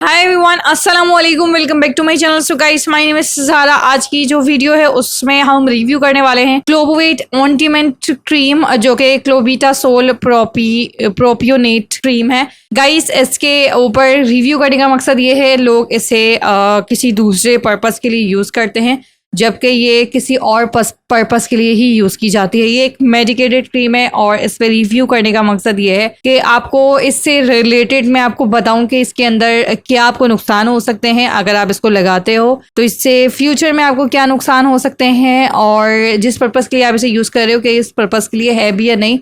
हाय everyone, अस्सलाम वालेकुम, welcome back to my channel. So guys, my name is Zara. आज की जो वीडियो है उसमें हम रिव्यू करने वाले हैं क्लोबोवेट ऑइंटमेंट क्रीम, जो कि क्लोबीटा सोल प्रोपियोनेट क्रीम है। गाइस, इसके ऊपर रिव्यू करने का मकसद ये है, लोग इसे किसी दूसरे पर्पस के लिए यूज़ करते हैं, जबकि ये किसी और पर्पस के लिए ही यूज़ की जाती है। ये एक मेडिकेटेड क्रीम है और इस पर रिव्यू करने का मकसद ये है कि आपको इससे रिलेटेड मैं आपको बताऊं कि इसके अंदर क्या आपको नुकसान हो सकते हैं अगर आप इसको लगाते हो, तो इससे फ्यूचर में आपको क्या नुकसान हो सकते हैं, और जिस पर्पस के लिए आप इसे यूज़ कर रहे हो कि इस पर्पस के लिए है भी या नहीं।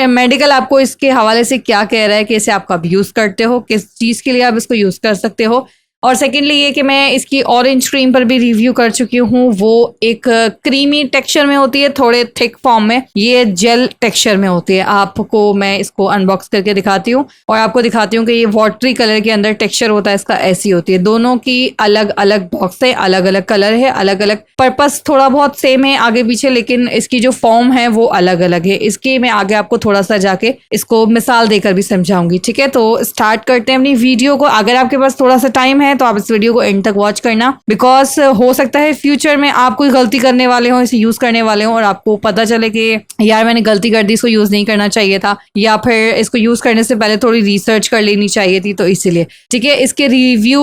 मेडिकल आपको इसके हवाले से क्या कह रहा है कि इसे आप कब यूज़ करते हो, किस चीज़ के लिए आप इसको यूज़ कर सकते हो। और सेकेंडली ये कि मैं इसकी ऑरेंज क्रीम पर भी रिव्यू कर चुकी हूँ। वो एक क्रीमी टेक्सचर में होती है, थोड़े थिक फॉर्म में। ये जेल टेक्सचर में होती है। आपको मैं इसको अनबॉक्स करके दिखाती हूँ और आपको दिखाती हूँ कि ये वाटरी कलर के अंदर टेक्सचर होता है इसका, ऐसी होती है। दोनों की अलग अलग बॉक्स है, अलग अलग कलर है, अलग अलग पर्पस थोड़ा बहुत सेम है आगे पीछे, लेकिन इसकी जो फॉर्म है वो अलग अलग है। इसके मैं आगे आपको थोड़ा सा जाके इसको मिसाल देकर भी समझाऊंगी, ठीक है। तो स्टार्ट करते हैं अपनी वीडियो को। अगर आपके पास थोड़ा सा टाइम है तो आप इस वीडियो को एंड तक वॉच करना, बिकॉज हो सकता है फ्यूचर में आप कोई गलती करने वाले हो, इसे यूज करने वाले हो, और आपको पता चले कि यार मैंने गलती कर दी, इसको यूज नहीं करना चाहिए था, या फिर इसको यूज करने से पहले थोड़ी रिसर्च कर लेनी चाहिए थी। तो इसीलिए ठीक है, इसके रिव्यू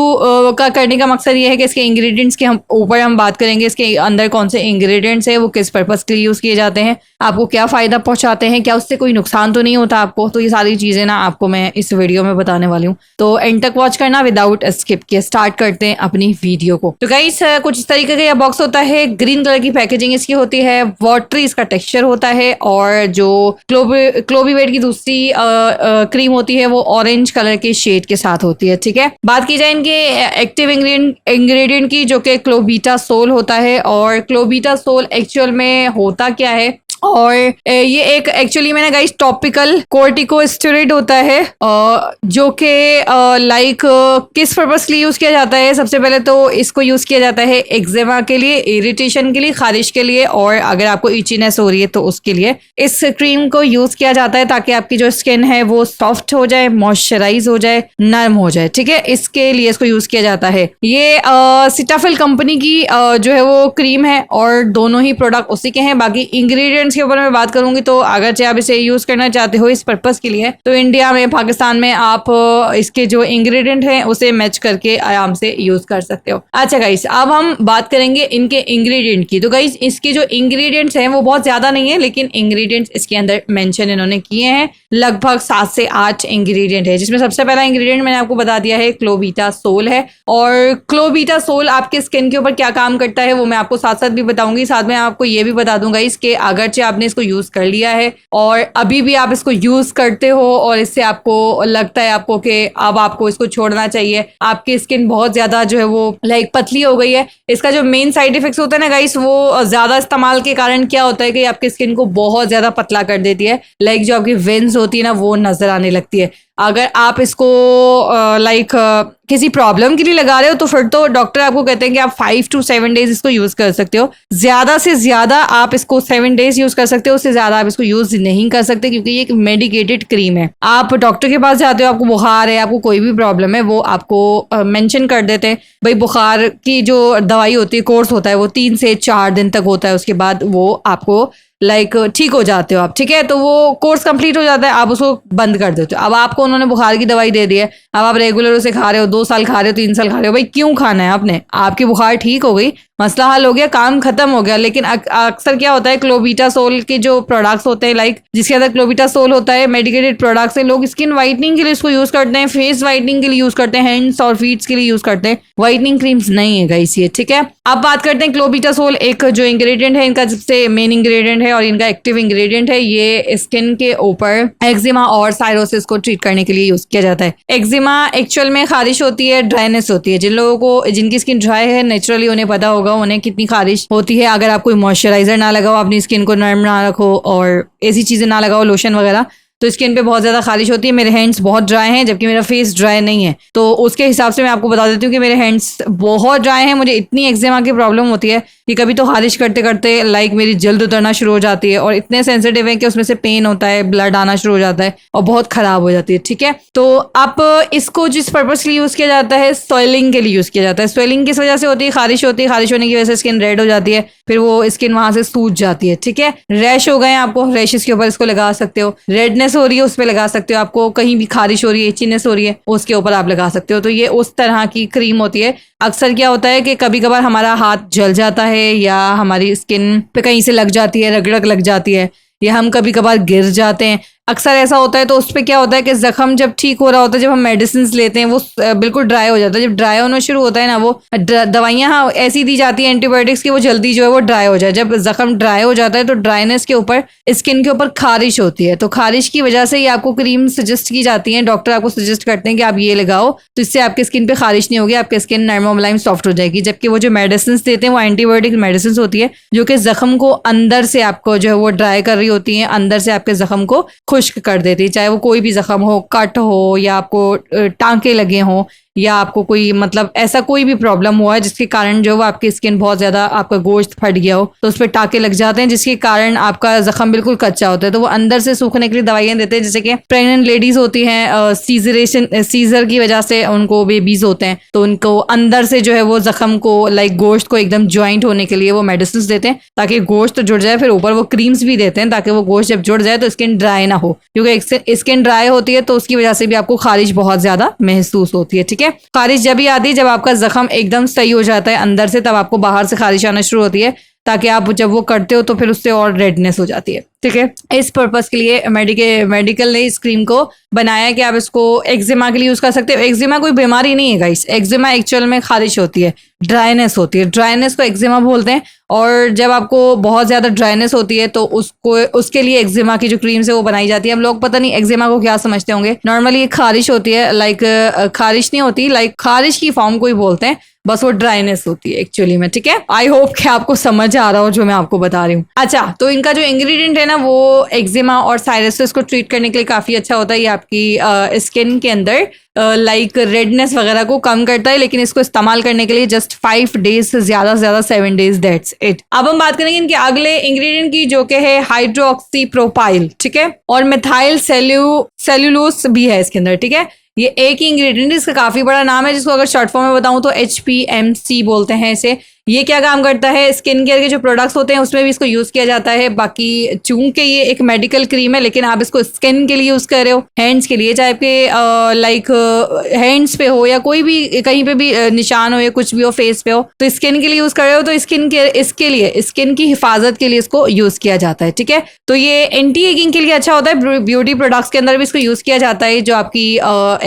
का करने का मकसद ये है कि इसके इंग्रेडिएंट्स के ऊपर हम बात करेंगे। इसके अंदर कौन से इंग्रेडिएंट्स है, वो किस पर्पस के लिए यूज किए जाते हैं, आपको क्या फायदा पहुंचाते हैं, क्या उससे कोई नुकसान तो नहीं होता आपको। तो ये सारी चीजें ना आपको मैं इस वीडियो में बताने वाली हूँ, तो एंड तक वॉच करना विदाउट स्किप के। स्टार्ट करते हैं अपनी वीडियो को। तो गाइस, कुछ इस तरीके का यह बॉक्स होता है। ग्रीन कलर की पैकेजिंग इसकी होती है, वाटरी इसका टेक्सचर होता है, और जो क्लोबीवेट की दूसरी क्रीम होती है वो ऑरेंज कलर के शेड के साथ होती है, ठीक है। बात की जाए इनके एक्टिव इंग्रेडिएंट की, जो कि क्लोबीटा सोल होता है। और क्लोबीटा सोल एक्चुअल में होता क्या है, और ये एक एक्चुअली में ना गाइस टॉपिकल कोर्टिकोस्टेरॉइड होता है, जो कि लाइक किस पर्पस के लिए यूज किया जाता है। सबसे पहले तो इसको यूज किया जाता है एक्जिमा के लिए, इरिटेशन के लिए, खारिश के लिए, और अगर आपको इचीनेस हो रही है तो उसके लिए इस क्रीम को यूज किया जाता है, ताकि आपकी जो स्किन है वो सॉफ्ट हो जाए, मॉइस्चराइज हो जाए, नरम हो जाए, ठीक है। इसके लिए इसको यूज किया जाता है। ये सिटाफिल कंपनी की जो है वो क्रीम है, और दोनों ही प्रोडक्ट उसी के हैं। बाकी इंग्रेडिएंट्स के ऊपर मैं बात करूंगी तो अगर आप इसे यूज करना चाहते हो इस पर्पस के लिए, तो इंडिया में, पाकिस्तान में आप इसके जो इंग्रेडिएंट हैं उसे मैच करके आराम से यूज कर सकते हो। अच्छा गाइस, अब हम बात करेंगे इनके इंग्रेडिएंट की। तो गाइस, इसके जो इंग्रेडिएंट्स हैं वो बहुत ज्यादा नहीं है, लेकिन इंग्रेडिएंट्स इसके अंदर मेंशन इन्होंने किए हैं। लगभग 7 से 8 इंग्रेडिएंट है, जिसमें सबसे पहला इंग्रेडिएंट मैंने आपको बता दिया है, क्लोबीटा सोल है। और क्लोबीटा सोल आपके स्किन के ऊपर क्या काम करता है वो मैं आपको साथ साथ भी बताऊंगी। साथ में आपको ये भी बता दूंगा इसके, अगरचे आपने इसको यूज कर लिया है और अभी भी आप इसको यूज करते हो और इससे आपको लगता है आपको कि अब आपको इसको छोड़ना चाहिए, आपकी स्किन बहुत ज्यादा जो है वो लाइक पतली हो गई है, इसका जो मेन साइड इफेक्ट्स होता है ना गाइस, वो ज्यादा इस्तेमाल के कारण क्या होता है कि आपकी स्किन को बहुत ज्यादा पतला कर देती है। लाइक जो आपकी वेन्स होती है ना वो नजर आने लगती है। अगर आप इसको लाइक किसी प्रॉब्लम के लिए लगा रहे हो तो फिर तो डॉक्टर आपको कहते हैं कि आप 5 to 7 डेज इसको यूज कर सकते हो। ज्यादा से ज्यादा आप इसको 7 डेज यूज कर सकते हो, उससे ज्यादा आप इसको यूज नहीं कर सकते, क्योंकि ये एक मेडिकेटेड क्रीम है। आप डॉक्टर के पास जाते हो, आपको बुखार है, आपको कोई भी प्रॉब्लम है, वो आपको मेंशन कर देते हैं भाई बुखार की जो दवाई होती है, कोर्स होता है वो 3 से 4 दिन तक होता है, उसके बाद वो आपको लाइक ठीक हो जाते हो आप, ठीक है। तो वो कोर्स कंप्लीट हो जाता है, आप उसको बंद कर देते हो। अब आपको उन्होंने बुखार की दवाई दे दी है, अब आप रेगुलर उसे खा रहे हो, 2 साल खा रहे हो, 3 साल खा रहे हो, भाई क्यों खाना है आपने? आपकी बुखार ठीक हो गई, मसला हल हो गया, काम खत्म हो गया। लेकिन अक्सर क्या होता है, क्लोबीटा सोल के जो प्रोडक्ट्स होते हैं, लाइक जिसके अंदर क्लोबीटा सोल होता है, मेडिकेटेड प्रोडक्ट्स है, लोग स्किन वाइटनिंग के लिए इसको यूज करते हैं, फेस वाइटनिंग के लिए यूज करते हैं, हैंड्स और फीट्स के लिए यूज करते हैं। वाइटनिंग क्रीम्स नहीं है गाइस ये, ठीक है। अब बात करते हैं क्लोबीटा सोल एक जो इंग्रेडिएंट है, इनका सबसे मेन इंग्रेडिएंट है और इनका एक्टिव इंग्रेडिएंट है। ये स्किन के ऊपर एक्जिमा और साइरोसिस को ट्रीट करने के लिए यूज किया जाता है। एक्जिमा एक्चुअल में खारिश होती है, ड्राइनेस होती है। जिन लोगों को, जिनकी स्किन ड्राई है, नेचुरली उन्हें पता होगा उन्हें कितनी खारिश होती है अगर आप कोई मॉइस्चराइजर ना लगाओ, अपनी स्किन को नरम ना रखो और ऐसी चीजें ना लगाओ, लोशन वगैरह, तो स्किन पे बहुत ज्यादा खारिश होती है। मेरे हैंड्स बहुत ड्राई हैं जबकि मेरा फेस ड्राई नहीं है, तो उसके हिसाब से मैं आपको बता देती हूँ कि मेरे हैंड्स बहुत ड्राई हैं। मुझे इतनी एक्जिमा की प्रॉब्लम होती है कि कभी तो खारिश करते करते लाइक मेरी जल्द उतरना शुरू हो जाती है, और इतने सेंसिटिव है कि उसमें से पेन होता है, ब्लड आना शुरू हो जाता है और बहुत खराब हो जाती है। ठीक है, तो आप इसको जिस पर्पज के लिए यूज किया जाता है, स्वेलिंग के लिए यूज किया जाता है। स्वेलिंग किस वजह से होती है? खारिश होती है, खारिश होने की वजह से स्किन रेड हो जाती है, फिर वो स्किन वहां से सूज जाती है। ठीक है, रैश हो गए आपको, रैशेस के ऊपर इसको लगा सकते हो। रेडनेस हो रही है उस पर लगा सकते हो। आपको कहीं भी खारिश हो रही है, इचीनेस हो रही है, उसके ऊपर आप लगा सकते हो। तो ये उस तरह की क्रीम होती है। अक्सर क्या होता है कि कभी कभार हमारा हाथ जल जाता है या हमारी स्किन पे कहीं से लग जाती है, रगड़क लग जाती है, या हम कभी कभार गिर जाते हैं, अक्सर ऐसा होता है। तो उस पर क्या होता है कि जख्म जब ठीक हो रहा होता है, जब हम मेडिसिन लेते हैं वो बिल्कुल ड्राई हो जाता है। जब ड्राई होना शुरू होता है ना, वो दवाइयाँ ऐसी दी जाती है एंटीबायोटिक्स की, वो जल्दी जो है वो ड्राई हो जाए। जब जख्म ड्राई हो जाता है तो ड्राइनेस के ऊपर स्किन के ऊपर खारिश होती है। तो खारिश की वजह से ही आपको क्रीम सजेस्ट की जाती है, डॉक्टर आपको सजेस्ट करते हैं कि आप ये लगाओ, तो इससे आपकी स्किन पे खारिश नहीं होगी, आपकी स्किन नरम मुलायम सॉफ्ट हो जाएगी। जबकि वो जो मेडिसिन देते हैं वो एंटीबायोटिक मेडिसिन होती है, जो कि जख्म को अंदर से आपको जो है वो ड्राई कर रही होती है, अंदर से आपके जख्म को खुश्क कर देती है। चाहे वो कोई भी जख्म हो, कट हो, या आपको टांके लगे हों, या आपको कोई मतलब ऐसा कोई भी प्रॉब्लम हुआ है जिसके कारण जो वो आपकी स्किन बहुत ज्यादा, आपका गोश्त फट गया हो तो उस पर टाके लग जाते हैं, जिसके कारण आपका जख्म बिल्कुल कच्चा होता है। तो वो अंदर से सूखने के लिए दवाइयां देते हैं। जैसे कि प्रेग्नेंट लेडीज होती हैं, सीजर की वजह से उनको बेबीज होते हैं, तो उनको अंदर से जो है वो जख्म को लाइक गोश्त को एकदम ज्वाइंट होने के लिए वो मेडिसिन देते हैं ताकि गोश्त जुड़ जाए। फिर ऊपर वो क्रीम्स भी देते हैं ताकि वो गोश्त जब जुड़ जाए तो स्किन ड्राई ना हो, क्योंकि स्किन ड्राई होती है तो उसकी वजह से भी आपको खारिश बहुत ज्यादा महसूस होती है। ठीक है, खारिश जब भी आती है जब आपका जख्म एकदम सही हो जाता है अंदर से, तब आपको बाहर से खारिश आना शुरू होती है, ताकि आप जब वो करते हो तो फिर उससे और रेडनेस हो जाती है। ठीक है, इस पर्पस के लिए मेडिकल ने इस क्रीम को बनाया कि आप इसको एक्जिमा के लिए यूज कर सकते हो। एक्जिमा कोई बीमारी नहीं है गाइस, एक्जिमा एक्चुअल में खारिश होती है, ड्राइनेस होती है, ड्राइनेस को एक्जिमा बोलते हैं। और जब आपको बहुत ज्यादा ड्राइनेस होती है तो उसके लिए एक्जिमा की जो क्रीम्स है वो बनाई जाती है। हम लोग पता नहीं एक्जिमा को क्या समझते होंगे, नॉर्मली ये खारिश होती है, लाइक खारिश नहीं होती, लाइक खारिश की फॉर्म को ही बोलते हैं, बस वो ड्राइनेस होती है एक्चुअली में। ठीक है, आई होप कि आपको समझ आ रहा हो जो मैं आपको बता रही हूँ। अच्छा, तो इनका जो इंग्रेडिएंट है ना वो एक्जिमा और साइरसिस को ट्रीट करने के लिए काफी अच्छा होता है। ये आपकी स्किन के अंदर लाइक रेडनेस वगैरह को कम करता है, लेकिन इसको इस्तेमाल करने के लिए जस्ट 5 डेज से ज्यादा 7 डेज, दैट्स इट। अब हम बात करेंगे इनके अगले इंग्रेडिएंट की, जो कि है हाइड्रोक्सी प्रोपाइल। ठीक है, और मिथाइल सेल्यूलोस भी है इसके अंदर। ठीक है, ये एक ही इंग्रेडिएंट, इसका काफी बड़ा नाम है, जिसको अगर शॉर्ट फॉर्म में बताऊं तो HPMC बोलते हैं इसे। ये क्या काम करता है? स्किन केयर के जो प्रोडक्ट्स होते हैं उसमें भी इसको यूज किया जाता है। बाकी चूंकि ये एक मेडिकल क्रीम है, लेकिन आप इसको स्किन के लिए यूज कर रहे हो, हैंड्स के लिए, चाहे आपके लाइक हैंड्स पे हो या कोई भी कहीं पे भी निशान हो या कुछ भी हो फेस पे हो, तो स्किन के लिए यूज कर रहे हो, तो स्किन केयर, इसके लिए स्किन की हिफाजत के लिए इसको यूज किया जाता है। ठीक है, तो ये एंटी एगिंग के लिए अच्छा होता है। ब्यूटी प्रोडक्ट्स के अंदर भी इसको यूज किया जाता है। जो आपकी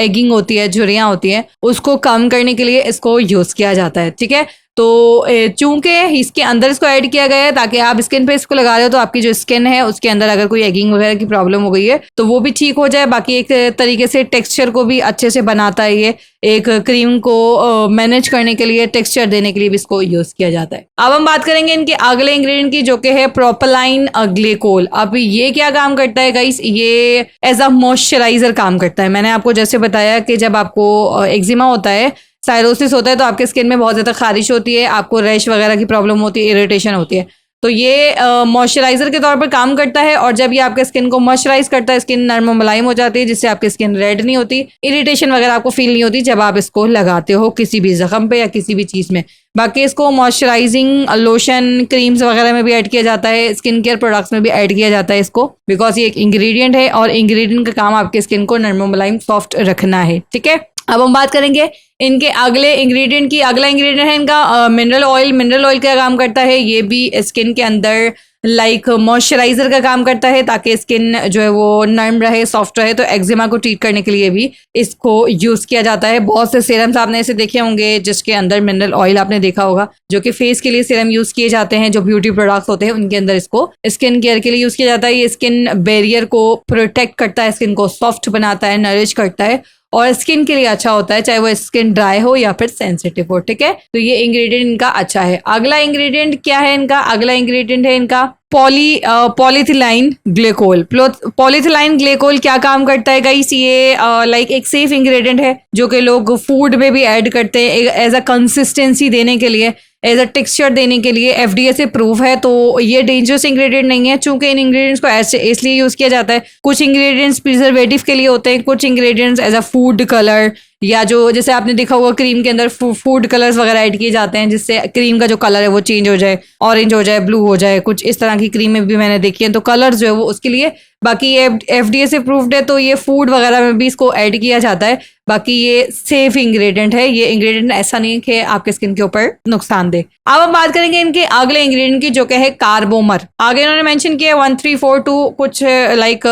एगिंग होती है, झुर्रियां होती है, उसको कम करने के लिए इसको यूज किया जाता है। ठीक है, तो चूंकि इसके अंदर इसको ऐड किया गया है ताकि आप स्किन पे इसको लगा रहे हो तो आपकी जो स्किन है उसके अंदर अगर कोई एगिंग वगैरह की प्रॉब्लम हो गई है तो वो भी ठीक हो जाए। बाकी एक तरीके से टेक्सचर को भी अच्छे से बनाता है। ये एक क्रीम को मैनेज करने के लिए, टेक्सचर देने के लिए भी इसको यूज किया जाता है। अब हम बात करेंगे इनके अगले इंग्रेडिएंट की, जो कि है प्रोपेलाइन ग्लिकोल। अब ये क्या काम करता है गाइस? ये एज अ मॉइस्चराइजर काम करता है। मैंने आपको जैसे बताया कि जब आपको एक्जिमा होता है, साइरोसिस होता है, तो आपके स्किन में बहुत ज्यादा खारिश होती है, आपको रैश वगैरह की प्रॉब्लम होती है, इरिटेशन होती है, तो ये मॉइस्चराइजर के तौर पर काम करता है। और जब ये आपके स्किन को मॉइस्चराइज करता है, स्किन नरम मुलायम हो जाती है, जिससे आपकी स्किन रेड नहीं होती, इरिटेशन वगैरह आपको फील नहीं होती जब आप इसको लगाते हो किसी भी जख्म पे या किसी भी चीज में। बाकी इसको मॉइस्चराइजिंग लोशन, क्रीम्स वगैरह में भी ऐड किया जाता है, स्किन केयर प्रोडक्ट्स में भी ऐड किया जाता है इसको, बिकॉज ये एक इंग्रेडिएंट है और इंग्रेडिएंट का काम आपके स्किन को नरम मुलायम सॉफ्ट रखना है। ठीक है, अब हम बात करेंगे इनके अगले इंग्रेडिएंट की। अगला इंग्रेडिएंट है इनका मिनरल ऑयल। मिनरल ऑयल क्या काम करता है? ये भी स्किन के अंदर लाइक मॉइस्चराइजर का काम करता है ताकि स्किन जो है वो नरम रहे, सॉफ्ट रहे। तो एक्जिमा को ट्रीट करने के लिए भी इसको यूज किया जाता है। बहुत से सीरम्स आपने ऐसे देखे होंगे जिसके अंदर मिनरल ऑयल आपने देखा होगा, जो कि फेस के लिए सीरम यूज किए जाते हैं। जो ब्यूटी प्रोडक्ट्स होते हैं उनके अंदर इसको स्किन केयर के लिए यूज किया जाता है। ये स्किन बैरियर को प्रोटेक्ट करता है, स्किन को सॉफ्ट बनाता है, नरिश करता है और स्किन के लिए अच्छा होता है, चाहे वो स्किन ड्राई हो या फिर सेंसिटिव हो। ठीक है, तो ये इंग्रेडिएंट इनका अच्छा है। अगला इंग्रेडिएंट क्या है इनका? अगला इंग्रेडिएंट है इनका पॉलीथिलाइन ग्लिकोल। पॉलीथिलाइन ग्लिकोल क्या काम करता है गाइस? ये लाइक एक सेफ इंग्रेडिएंट है जो कि लोग फूड में भी ऐड करते हैं एज अ कंसिस्टेंसी देने के लिए, एज अ टेक्सचर देने के लिए। FDA से प्रूव है, तो ये डेंजरस इंग्रेडिएंट नहीं है, चूंकि इन इंग्रेडिएंट्स को ऐसे इसलिए यूज किया जाता है। कुछ इंग्रेडिएंट्स प्रिजर्वेटिव के लिए होते हैं, कुछ ingredients as a food colour, या जो जैसे आपने देखा होगा क्रीम के अंदर फूड कलर्स वगैरह ऐड किए जाते हैं जिससे क्रीम का जो कलर है वो चेंज हो जाए, ऑरेंज हो जाए, ब्लू हो जाए। कुछ इस तरह की क्रीमें भी मैंने देखी है, तो कलर्स जो है वो उसके लिए। बाकी ये FDA से प्रूव्ड है, तो ये फूड वगैरह में भी इसको ऐड किया जाता है। बाकी ये सेफ इंग्रेडिएंट है, ये इंग्रेडिएंट ऐसा नहीं है कि आपके स्किन के ऊपर नुकसान दे। अब हम बात करेंगे इनके अगले इंग्रेडिएंट की, जो कि है कार्बोमर। आगे इन्होंने मेंशन किया 1 3 4 2 कुछ लाइक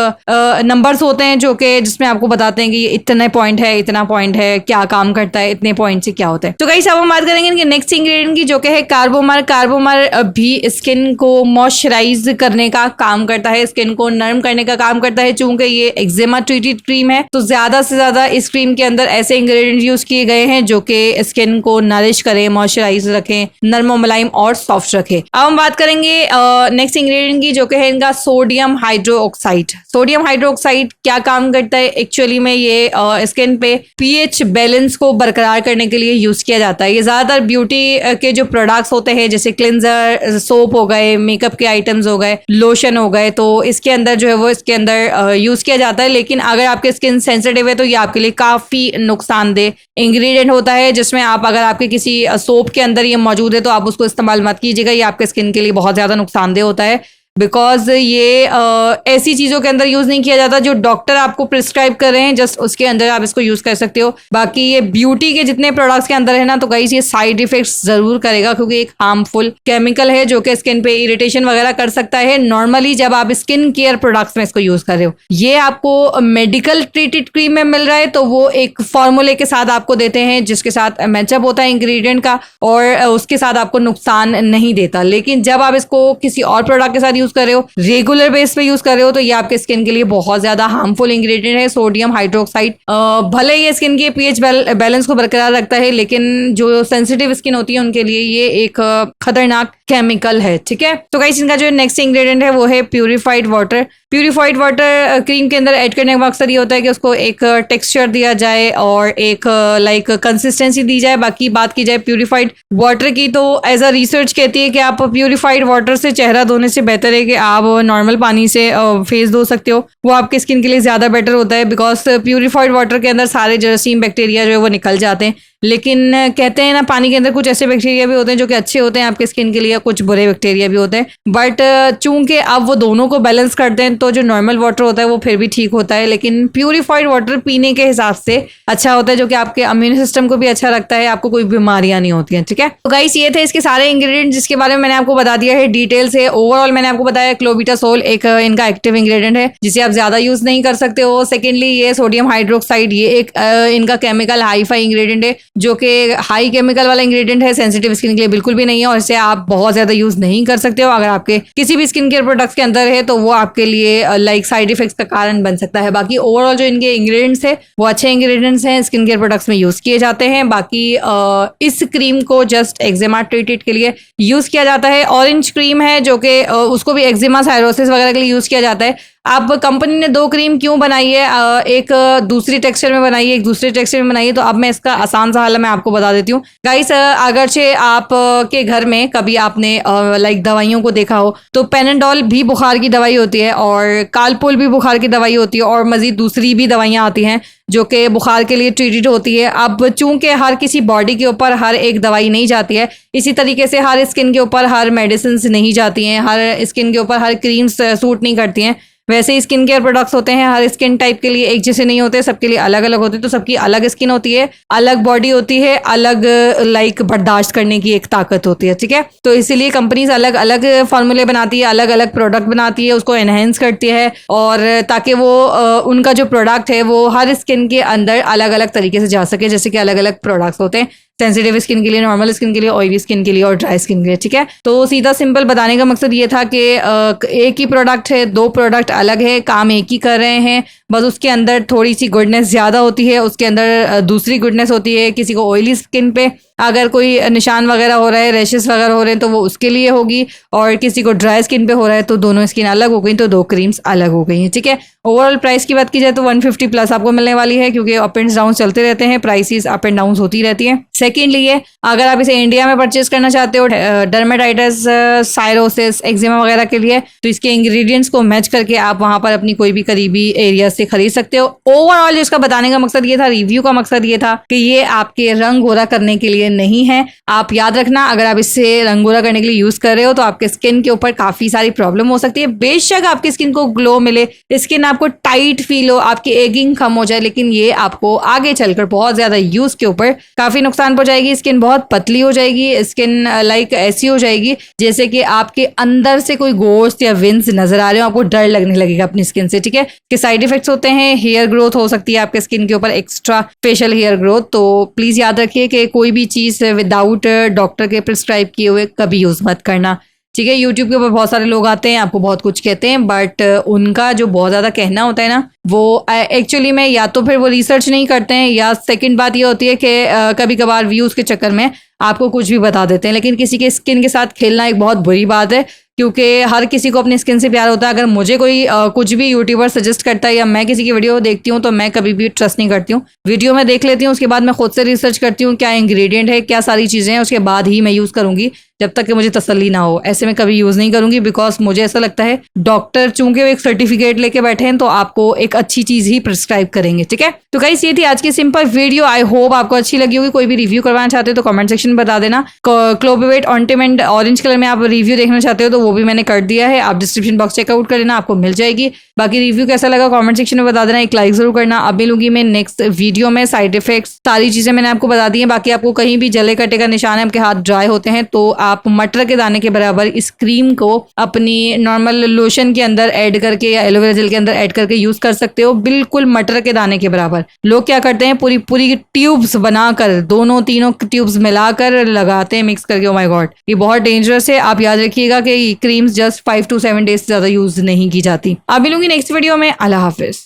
नंबर्स होते हैं जो कि जिसमें आपको बताते हैं कि ये इतने पॉइंट है, इतना पॉइंट है, क्या काम करता है, इतने पॉइंट से क्या होता है। तो गाइस अब हम बात करेंगे इनके नेक्स्ट इंग्रेडिएंट की, जो कि है कार्बोमर। कार्बोमर भी स्किन को मॉइस्चराइज करने का काम करता है, स्किन को नरम करने का काम करता है। चूंकि ये एक्जिमा ट्रीटेड क्रीम है, तो ज्यादा से ज्यादा इस क्रीम के अंदर ऐसे इंग्रेडिएंट यूज किए गए हैं जो कि स्किन को नरिश करें, मॉइस्चराइज रखें, नरम मुलायम और सॉफ्ट रखे। अब हम बात करेंगे नेक्स्ट इंग्रेडिएंट की, जो कि है इनका सोडियम हाइड्रोक्साइड। सोडियम हाइड्रोक्साइड क्या काम करता है? एक्चुअली में ये स्किन पे pH बैलेंस को बरकरार करने के लिए यूज किया जाता है। ये ज्यादातर ब्यूटी के जो प्रोडक्ट्स होते हैं, जैसे क्लिंजर, सोप हो गए, मेकअप के आइटम्स हो गए, लोशन हो गए, तो इसके अंदर जो है वो इसके अंदर यूज किया जाता है। लेकिन अगर आपके स्किन सेंसिटिव है तो ये आपके लिए काफी नुकसानदेह इंग्रेडिएंट होता है, जिसमें आप अगर आपके किसी सोप के अंदर ये मौजूद है तो आप उसको इस्तेमाल मत कीजिएगा। ये आपके स्किन के लिए बहुत ज्यादा नुकसानदेह होता है, बिकॉज ये ऐसी चीजों के अंदर यूज नहीं किया जाता जो डॉक्टर आपको प्रिस्क्राइब कर रहे हैं, जस्ट उसके अंदर आप इसको यूज कर सकते हो। बाकी ये ब्यूटी के जितने प्रोडक्ट्स के अंदर है ना, तो गाइस ये साइड इफेक्ट्स जरूर करेगा, क्योंकि एक हार्मफुल केमिकल है जो कि स्किन पे इरिटेशन वगैरह कर सकता है नॉर्मली जब आप स्किन केयर प्रोडक्ट्स में इसको यूज कर रहे हो। ये आपको मेडिकल ट्रीटेड क्रीम में मिल रहा है, तो वो एक फॉर्मूले के साथ आपको देते हैं जिसके साथ मैचअप होता है इंग्रेडिएंट का, और उसके साथ आपको नुकसान नहीं देता। लेकिन जब आप इसको किसी और प्रोडक्ट के साथ यूज कर रहे हो, रेगुलर बेस पे यूज कर रहे हो, तो ये आपके स्किन के लिए बहुत ज्यादा हार्मफुल इंग्रेडिएंट है सोडियम हाइड्रोक्साइड। भले ये स्किन के pH बैलेंस को बरकरार रखता है, लेकिन जो सेंसिटिव स्किन होती है उनके लिए ये एक खतरनाक केमिकल है। ठीक है, तो गाइस इनका जो नेक्स्ट इंग्रेडिएंट है वो है purified water. Purified water cream के अंदर ऐड करने का मकसद ये होता है कि उसको एक टेक्सचर दिया जाए और एक लाइक कंसिस्टेंसी दी जाए। बाकी बात की जाए प्यूरिफाइड वाटर की, तो एज अ रिसर्च कहती है कि आप प्यूरिफाइड वाटर से चेहरा धोने से बेहतर है कि आप नॉर्मल पानी से फेस धो सकते हो। वो आपके स्किन के लिए ज्यादा बेटर होता है, बिकॉज प्यूरिफाइड वाटर के अंदर सारे जरासीम बैक्टीरिया जो है वो निकल जाते हैं। लेकिन कहते हैं ना, पानी के अंदर कुछ ऐसे बैक्टीरिया भी होते हैं जो कि अच्छे होते हैं आपके स्किन के लिए, कुछ बुरे बैक्टीरिया भी होते हैं। बट चूंकि आप वो दोनों को बैलेंस करते हैं, तो जो नॉर्मल वाटर होता है वो फिर भी ठीक होता है। लेकिन प्यूरिफाइड वाटर पीने के हिसाब से अच्छा होता है, जो कि आपके इम्यून सिस्टम को भी अच्छा रखता है, आपको कोई बीमारियां नहीं होती हैं। ठीक है, तो गाइस ये थे इसके सारे इंग्रेडिएंट जिसके बारे में मैंने आपको बता दिया है डिटेल से। ओवरऑल मैंने आपको बताया क्लोबेटासोल एक इनका एक्टिव इंग्रेडिएंट है जिसे आप ज्यादा यूज नहीं कर सकते हो। सेकेंडली ये सोडियम हाइड्रोक्साइड, ये एक इनका केमिकल हाई-फाई इंग्रेडिएंट है जो कि हाई केमिकल वाला इंग्रेडिएंट है, सेंसिटिव स्किन के लिए बिल्कुल भी नहीं है, और इसे आप बहुत ज्यादा यूज नहीं कर सकते हो। अगर आपके किसी भी स्किन केयर प्रोडक्ट्स के अंदर है तो वो आपके लिए लाइक साइड इफेक्ट्स का कारण बन सकता है। बाकी ओवरऑल जो इनके इंग्रेडिएंट्स है वो अच्छे इंग्रेडिएंट्स हैं, स्किन केयर प्रोडक्ट्स में यूज किए जाते हैं। बाकी इस क्रीम को जस्ट एक्जिमा ट्रीटेड के लिए यूज किया जाता है। ऑरेंज क्रीम है जो कि उसको भी एक्जिमा, साइरोसिस वगैरह के लिए यूज किया जाता है। अब कंपनी ने 2 क्रीम क्यों बनाई है, एक दूसरी टेक्सचर में बनाई है, एक दूसरे टेक्सचर में बनाई है, तो अब मैं इसका आसान सा हल मैं आपको बता देती हूँ। गाइस अगरचे आप के घर में कभी आपने लाइक दवाइयों को देखा हो, तो पेनाडोल भी बुखार की दवाई होती है, और कालपोल भी बुखार की दवाई होती है, और मजीद दूसरी भी दवाइयाँ आती हैं जो कि बुखार के लिए ट्रीटेड होती है। अब चूंकि हर किसी बॉडी के ऊपर हर एक दवाई नहीं जाती है, इसी तरीके से हर स्किन के ऊपर हर मेडिसिन नहीं जाती हैं, हर स्किन के ऊपर हर क्रीम्स सूट नहीं करती हैं। वैसे ही स्किन केयर प्रोडक्ट्स होते हैं, हर स्किन टाइप के लिए एक जैसे नहीं होते, सबके लिए अलग अलग होते हैं। तो सबकी अलग स्किन होती है, अलग बॉडी होती है, अलग लाइक बर्दाश्त करने की एक ताकत होती है। ठीक है, तो इसीलिए कंपनीज अलग अलग फॉर्मूले बनाती है, अलग अलग प्रोडक्ट बनाती है, उसको एनहेंस करती है, और ताकि वो उनका जो प्रोडक्ट है वो हर स्किन के अंदर अलग अलग तरीके से जा सके। जैसे कि अलग अलग प्रोडक्ट्स होते हैं, सेंसिटिव स्किन के लिए, नॉर्मल स्किन के लिए, ऑयली स्किन के लिए और ड्राई स्किन के लिए। ठीक है, तो सीधा सिंपल बताने का मकसद ये था कि एक ही प्रोडक्ट है, 2 प्रोडक्ट अलग है, काम एक ही कर रहे हैं, बस उसके अंदर थोड़ी सी गुडनेस ज़्यादा होती है, उसके अंदर दूसरी गुडनेस होती है। किसी को ऑयली स्किन पे अगर कोई निशान वगैरह हो रहा है, रैशेस वगैरह हो रहे हैं तो वो उसके लिए होगी, और किसी को ड्राई स्किन पे हो रहा है तो दोनों स्किन अलग हो गई, तो 2 क्रीम्स अलग हो गई हैं। ठीक है, ओवरऑल प्राइस की बात की जाए तो 150 प्लस आपको मिलने वाली है, क्योंकि अप एंड डाउन चलते रहते हैं, प्राइसेस अप एंड डाउन होती रहती है। सेकेंडली ये अगर आप इसे इंडिया में परचेज करना चाहते हो डर्मेटाइटिस, साइरोसिस, एक्जिमा वगैरह के लिए, तो इसके इंग्रेडिएंट्स को मैच करके आप वहां पर अपनी कोई भी करीबी एरिया से खरीद सकते हो। ओवरऑल इसका बताने का मकसद ये था, रिव्यू का मकसद ये था कि ये आपके रंग गोरा करने के लिए नहीं है। आप याद रखना, अगर आप इससे रंग गोरा करने के लिए यूज कर रहे हो तो आपके स्किन के ऊपर काफी सारी प्रॉब्लम हो सकती है। बेशक आपकी स्किन को ग्लो मिले, स्किन आपको टाइट फील हो, आपकी एगिंग कम हो जाए, लेकिन ये आपको आगे चलकर बहुत ज्यादा यूज के ऊपर काफी नुकसान पहुंचाएगी। स्किन बहुत पतली हो जाएगी, स्किन लाइक ऐसी हो जाएगी जैसे कि आपके अंदर से कोई गोश्त या विंस नजर आ रहे हो, आपको डर लगने लगेगा अपनी स्किन से। ठीक है, के साइड इफेक्ट्स होते हैं, हेयर ग्रोथ हो सकती है आपके स्किन के ऊपर, एक्स्ट्रा फेशियल हेयर ग्रोथ। तो प्लीज याद रखिए कि कोई भी चीज विदाउट डॉक्टर के प्रिस्क्राइब किए हुए कभी यूज मत करना। ठीक है, यूट्यूब के ऊपर बहुत सारे लोग आते हैं, आपको बहुत कुछ कहते हैं, बट उनका जो बहुत ज़्यादा कहना होता है ना, वो एक्चुअली में या तो फिर वो रिसर्च नहीं करते हैं, या सेकंड बात ये होती है कि कभी कभार व्यूज़ के चक्कर में आपको कुछ भी बता देते हैं। लेकिन किसी के स्किन के साथ खेलना एक बहुत बुरी बात है, क्योंकि हर किसी को अपनी स्किन से प्यार होता है। अगर मुझे कोई कुछ भी यूट्यूबर सजेस्ट करता है या मैं किसी की वीडियो देखती हूँ तो मैं कभी भी ट्रस्ट नहीं करती हूँ। वीडियो में देख लेती हूँ, उसके बाद मैं खुद से रिसर्च करती हूँ क्या इंग्रेडिएंट है, क्या सारी चीज़ें हैं, उसके बाद ही मैं यूज़ करूँगी। जब तक कि मुझे तसल्ली ना हो, ऐसे में कभी यूज़ नहीं करूँगी, बिकॉज मुझे ऐसा लगता है डॉक्टर चूंकि वो एक सर्टिफिकेट लेके बैठे हैं तो आपको एक अच्छी चीज़ ही प्रिस्क्राइब करेंगे। ठीक है, तो गाइस ये थी आज की सिंपल वीडियो। आई होप आपको अच्छी लगी होगी। कोई भी रिव्यू करवाना चाहते हो तो कमेंट सेक्शन में बता देना। क्लोबेवेट ऑइंटमेंट ऑरेंज कलर में आप रिव्यू देखना चाहते हो तो वो भी मैंने कर दिया है, आप डिस्क्रिप्शन बॉक्स चेकआउट कर लेना, आपको मिल जाएगी। बाकी रिव्यू कैसा लगा कमेंट सेक्शन में बता देना, एक लाइक जरूर करना। अब मिलूंगी मैं नेक्स्ट वीडियो में। साइड इफेक्ट्स सारी चीजें मैंने आपको बता दी हैं। बाकी आपको कहीं भी जले कटे का निशान है, आपके हाथ ड्राई होते हैं, तो आप मटर के दाने के बराबर इस क्रीम को अपनी नॉर्मल लोशन के अंदर ऐड करके या एलोवेरा जेल के अंदर ऐड करके यूज कर सकते हो, बिल्कुल मटर के दाने के बराबर। लोग क्या करते हैं, पूरी पूरी ट्यूब्स बनाकर दोनों तीनों ट्यूब्स मिलाकर लगाते हैं मिक्स करके। ओ माय गॉड, ये बहुत डेंजरस है। आप याद रखिएगा कि क्रीम्स जस्ट 5 to 7 डेज से ज्यादा यूज नहीं की जाती। अब मिलूंगी नेक्स्ट वीडियो में। अल्लाह हाफिज।